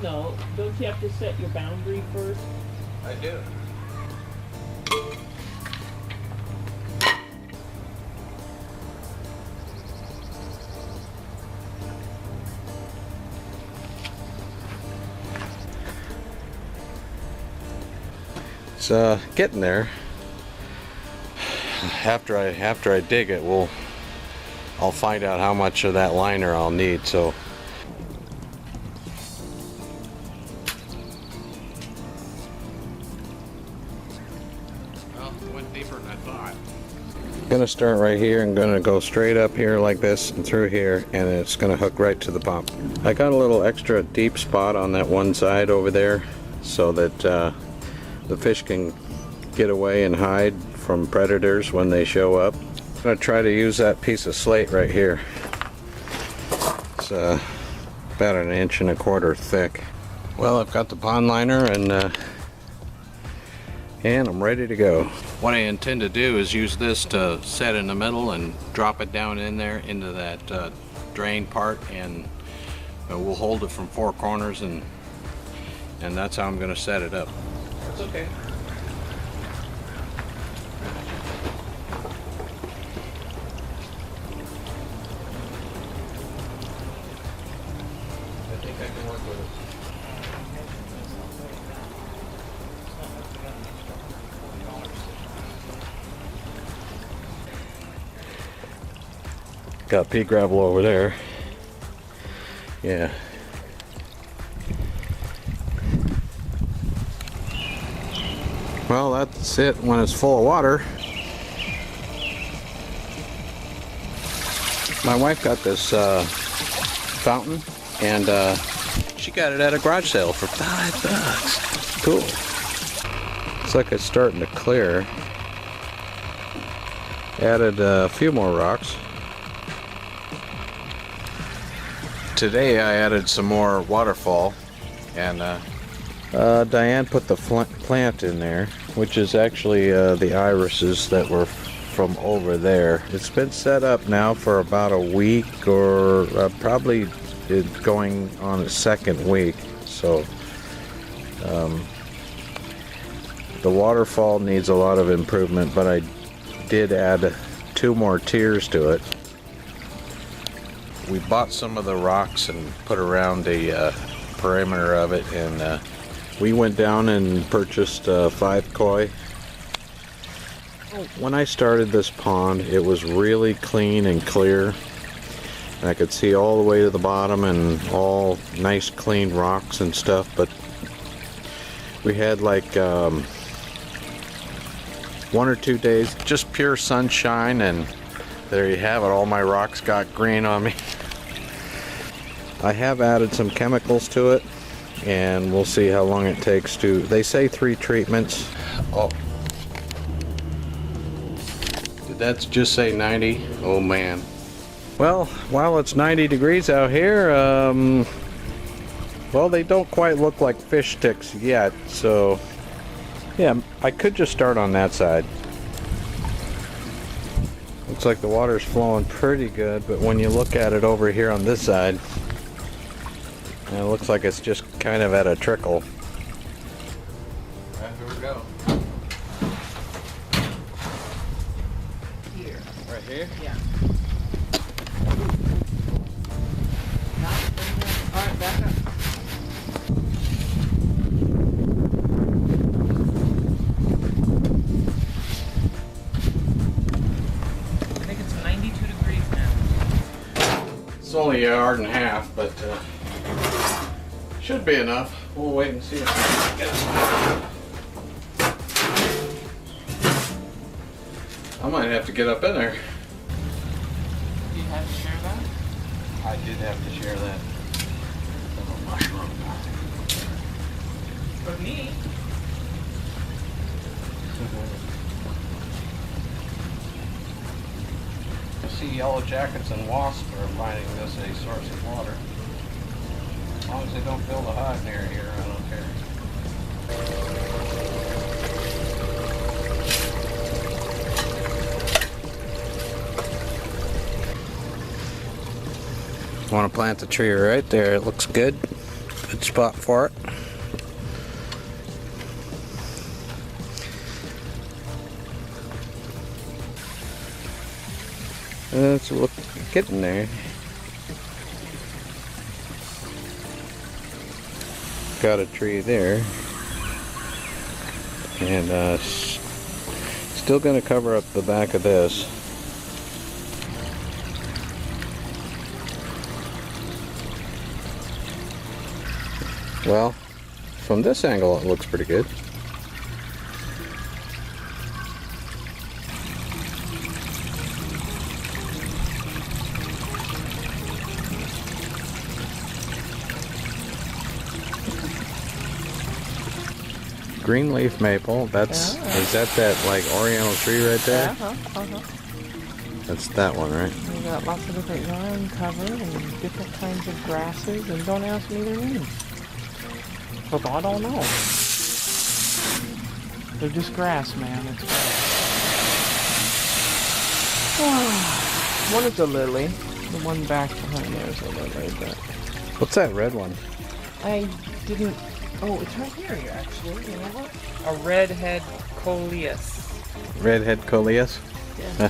No, don't you have to set your boundary first? I do. It's getting there. After I dig it, I'll find out how much of that liner I'll need. So well, it went deeper than I thought. I'm gonna start right here and gonna go straight up here like this and through here, and it's gonna hook right to the pump. I got a little extra deep spot on that one side over there so that the fish can get away and hide from predators when they show up. I'm going to try to use that piece of slate right here. It's about 1.25 inches thick. Well, I've got the pond liner and I'm ready to go. What I intend to do is use this to set in the middle and drop it down in there into that drain part, and we'll hold it from 4 corners, and that's how I'm going to set it up. That's okay. I think I can work with it. Got pea gravel over there. Yeah. Well, that's it when it's full of water. My wife got this fountain, and she got it at a garage sale for $5. Cool. Looks like it's starting to clear. Added a few more rocks. Today I added some more waterfall, and Diane put the plant in there, which is actually the irises that were from over there. It's been set up now for about a week, or probably going on its 2nd week. So the waterfall needs a lot of improvement, but I did add 2 more tiers to it. We bought some of the rocks and put around the perimeter of it, and we went down and purchased 5 koi. When I started this pond, it was really clean and clear. I could see all the way to the bottom and all nice clean rocks and stuff, but we had like 1 or 2 days just pure sunshine, and there you have it. All my rocks got green on me. I have added some chemicals to it, and we'll see how long it takes to. They say 3 treatments. Oh, did that just say 90? Oh man. Well, while it's 90 degrees out here, well, they don't quite look like fish sticks yet, so yeah, I could just start on that side. Looks like the water's flowing pretty good, but when you look at it over here on this side, it looks like it's just kind of at a trickle. Right, here we go. Here. Right here? Yeah. Alright, back up. I think it's 92 degrees now. It's only 1.5 yards, but should be enough. We'll wait and see if we can get it. I might have to get up in there. Do you have to share that? I did have to share that. Little mushroom. For me? I see yellow jackets and wasps are finding this a source of water. As long as they don't build a hive near here, I don't care. I want to plant the tree right there. It looks good. Good spot for it. It's getting there. Got a tree there, and still going to cover up the back of this. Well, from this angle it looks pretty good. Green leaf maple, that's, is that like oriental tree right there? That's that one, right? You got lots of different vine cover and different kinds of grasses, and don't ask me their names. But I don't know. They're just grass, man. It's grass. One is a lily. The one back behind there is a lily, but... What's that red one? I didn't... Oh, it's right here, actually. You know what? A redhead coleus. Redhead coleus? Yeah.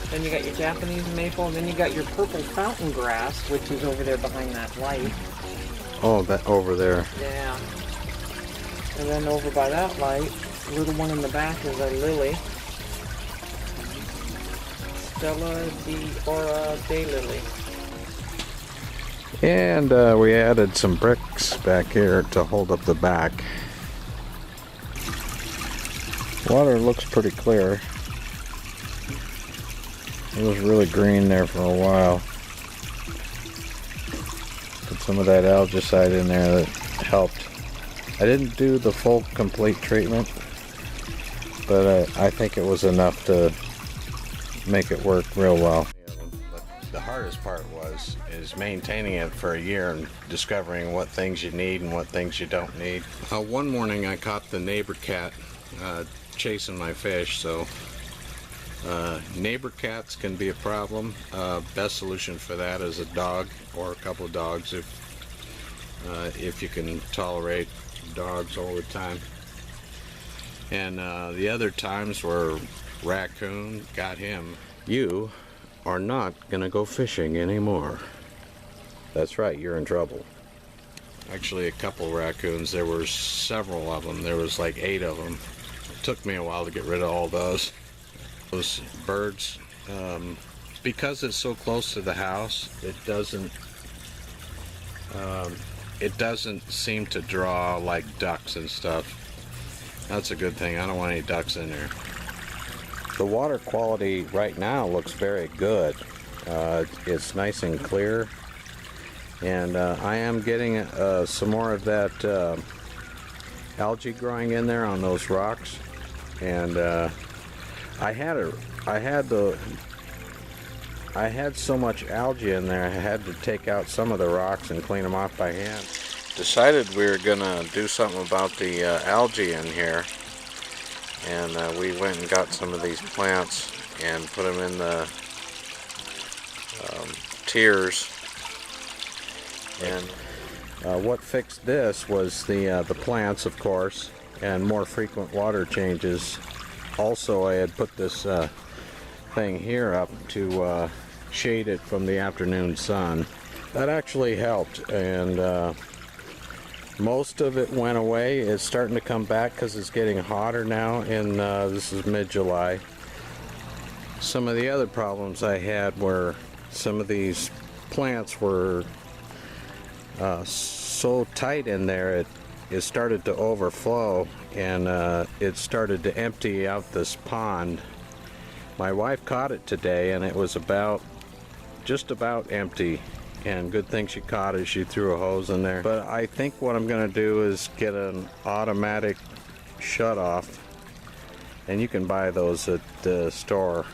Then you got your Japanese maple, and then you got your purple fountain grass, which is over there behind that light. Oh, that over there. Yeah. And then over by that light, the little one in the back is a lily. Stella daylily. And we added some bricks back here to hold up the back. Water looks pretty clear. It was really green there for a while. Put some of that algicide in there that helped. I didn't do the full complete treatment, but I think it was enough to make it work real well. The hardest part is maintaining it for a year and discovering what things you need and what things you don't need. One morning I caught the neighbor cat chasing my fish, so neighbor cats can be a problem. Best solution for that is a dog or a couple of dogs if you can tolerate dogs all the time. And the other times where raccoon got him. You are not gonna go fishing anymore. That's right, you're in trouble. Actually, a couple raccoons. There were several of them. There was like 8 of them. It took me a while to get rid of all those birds. Because it's so close to the house, it doesn't seem to draw like ducks and stuff. That's a good thing. I don't want any ducks in there. The water quality right now looks very good. It's nice and clear, and I am getting some more of that algae growing in there on those rocks. And I had so much algae in there, I had to take out some of the rocks and clean them off by hand. Decided we were gonna do something about the algae in here, and we went and got some of these plants and put them in the tiers. And what fixed this was the plants, of course, and more frequent water changes. Also, I had put this thing here up to shade it from the afternoon sun. That actually helped, and most of it went away. It's starting to come back because it's getting hotter now, and this is mid-July. Some of the other problems I had were some of these plants were so tight in there, it started to overflow, and it started to empty out this pond. My wife caught it today, and it was just about empty. And good thing she caught it. She threw a hose in there. But I think what I'm going to do is get an automatic shut-off, and you can buy those at the store.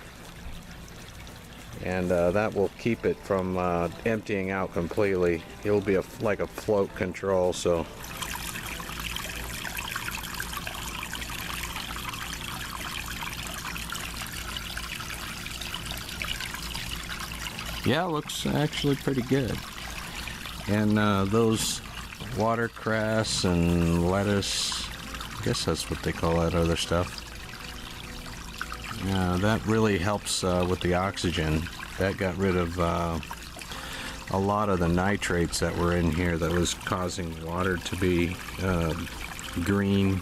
And that will keep it from emptying out completely. It'll be like a float control. So. Yeah, looks actually pretty good. And those watercress and lettuce, I guess that's what they call that other stuff. That really helps with the oxygen. That got rid of a lot of the nitrates that were in here that was causing water to be green.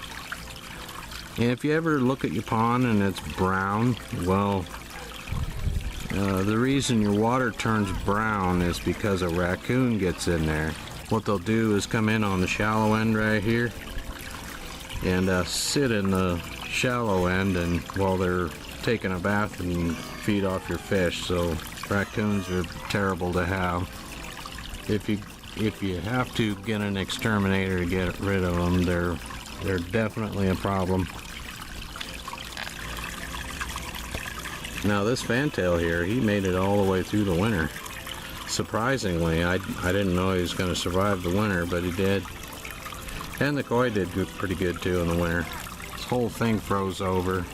And if you ever look at your pond and it's brown, well, the reason your water turns brown is because a raccoon gets in there. What they'll do is come in on the shallow end right here and sit in the shallow end, and while they're taking a bath and feed off your fish. So raccoons are terrible to have. If you have to get an exterminator to get rid of them, they're definitely a problem. Now this fantail here, he made it all the way through the winter. Surprisingly, I didn't know he was going to survive the winter, but he did. And the koi did pretty good too in the winter. This whole thing froze over.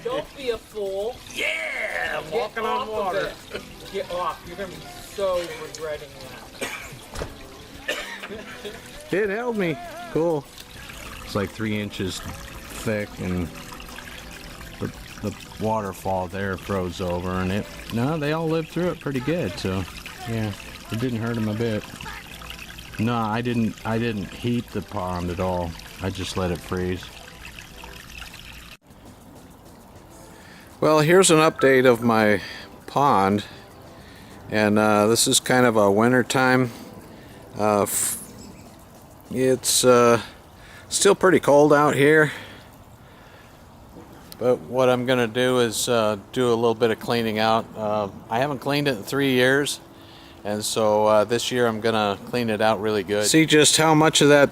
Don't be a fool. Yeah, I'm walking on water. Get off. You're going to be so regretting that. It held me. Cool. It's like 3 inches thick, and the waterfall there froze over, and they all lived through it pretty good. So yeah, it didn't hurt them a bit. No, I didn't heat the pond at all. I just let it freeze. Well, here's an update of my pond, and this is kind of a winter time. It's still pretty cold out here, but what I'm gonna do is do a little bit of cleaning out. I haven't cleaned it in 3 years, and so this year I'm gonna clean it out really good. See just how much of that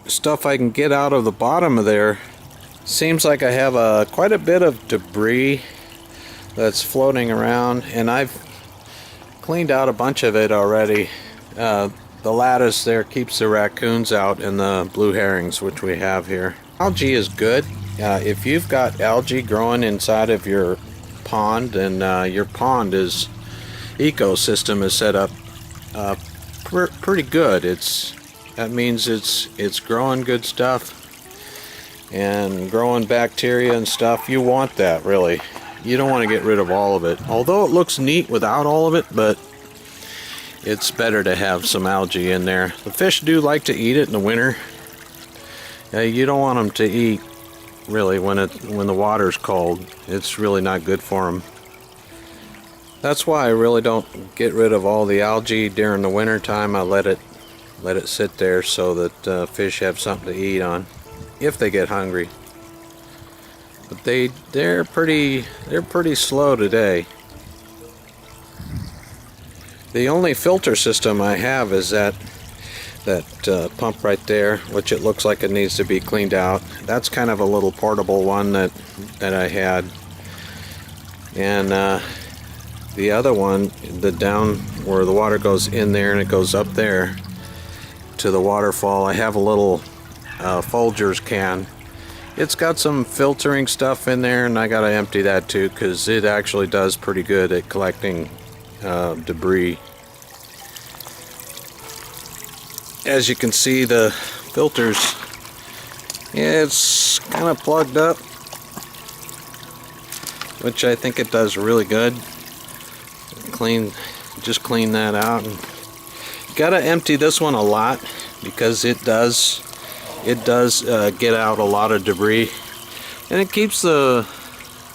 stuff I can get out of the bottom of there. Seems like I have quite a bit of debris that's floating around, and I've cleaned out a bunch of it already. The lattice there keeps the raccoons out and the blue herrings, which we have here. Algae is good. If you've got algae growing inside of your pond, and your pond ecosystem is set up pretty good. That means it's growing good stuff and growing bacteria and stuff. You want that, really. You don't want to get rid of all of it. Although it looks neat without all of it, but it's better to have some algae in there. The fish do like to eat it in the winter. You don't want them to eat really when the water's cold. It's really not good for them. That's why I really don't get rid of all the algae during the winter time. I let it sit there so that fish have something to eat on if they get hungry. But they're pretty slow today. The only filter system I have is that pump right there, which it looks like it needs to be cleaned out. That's kind of a little portable one that I had. And the other one, the down where the water goes in there and it goes up there to the waterfall, I have a little Folgers can. It's got some filtering stuff in there, and I gotta empty that too, because it actually does pretty good at collecting debris. As you can see, the filters, it's kind of plugged up, which I think it does really good. Just clean that out. And gotta empty this one a lot, because it does get out a lot of debris, and it keeps the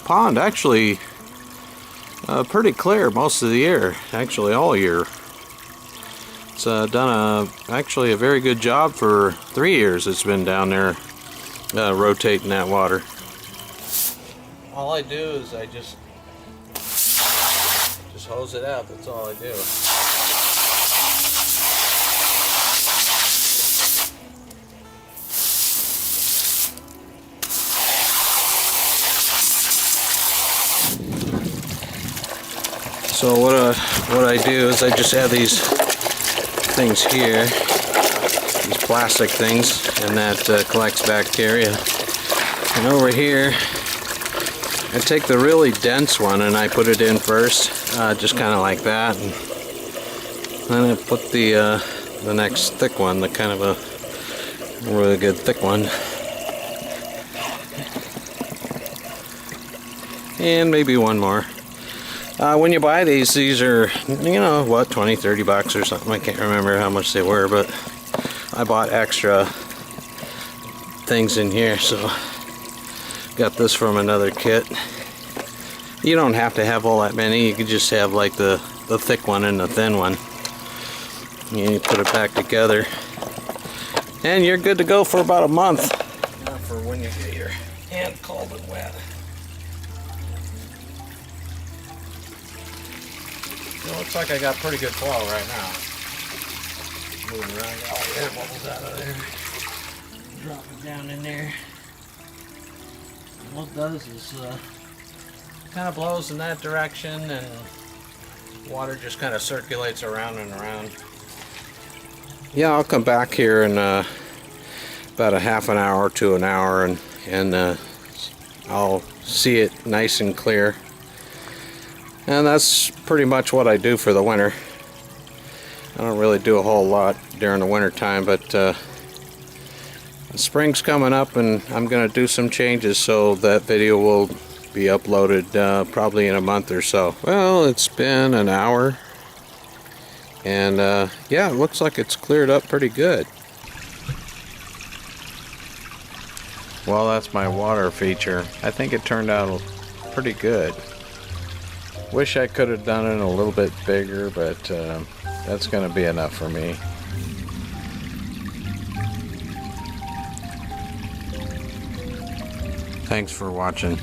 pond actually pretty clear most of the year, actually all year. It's done actually a very good job for 3 years. It's been down there rotating that water. All I do is I just hose it out. That's all I do. So what I do is I just add these things here, these plastic things, and that collects bacteria. And over here, I take the really dense one and I put it in first, just kind of like that. Then I put the next thick one, the kind of a really good thick one. And maybe one more. When you buy these are, you know, what, 20, 30 bucks or something. I can't remember how much they were, but I bought extra things in here, so got this from another kit. You don't have to have all that many. You could just have like the thick one and the thin one. And you put it back together, and you're good to go for about a month. Not for when you get your hand cold and wet. It looks like I got pretty good flow right now. Moving around, got all the air bubbles out of there. Drop it down in there. And what it does is kind of blows in that direction, and water just kind of circulates around and around. Yeah, I'll come back here in about a half an hour to an hour, and I'll see it nice and clear. And that's pretty much what I do for the winter. I don't really do a whole lot during the winter time, but spring's coming up and I'm going to do some changes, so that video will be uploaded probably in a month or so. Well, it's been an hour, and yeah, it looks like it's cleared up pretty good. Well, that's my water feature. I think it turned out pretty good. Wish I could have done it a little bit bigger, but that's going to be enough for me. Thanks for watching.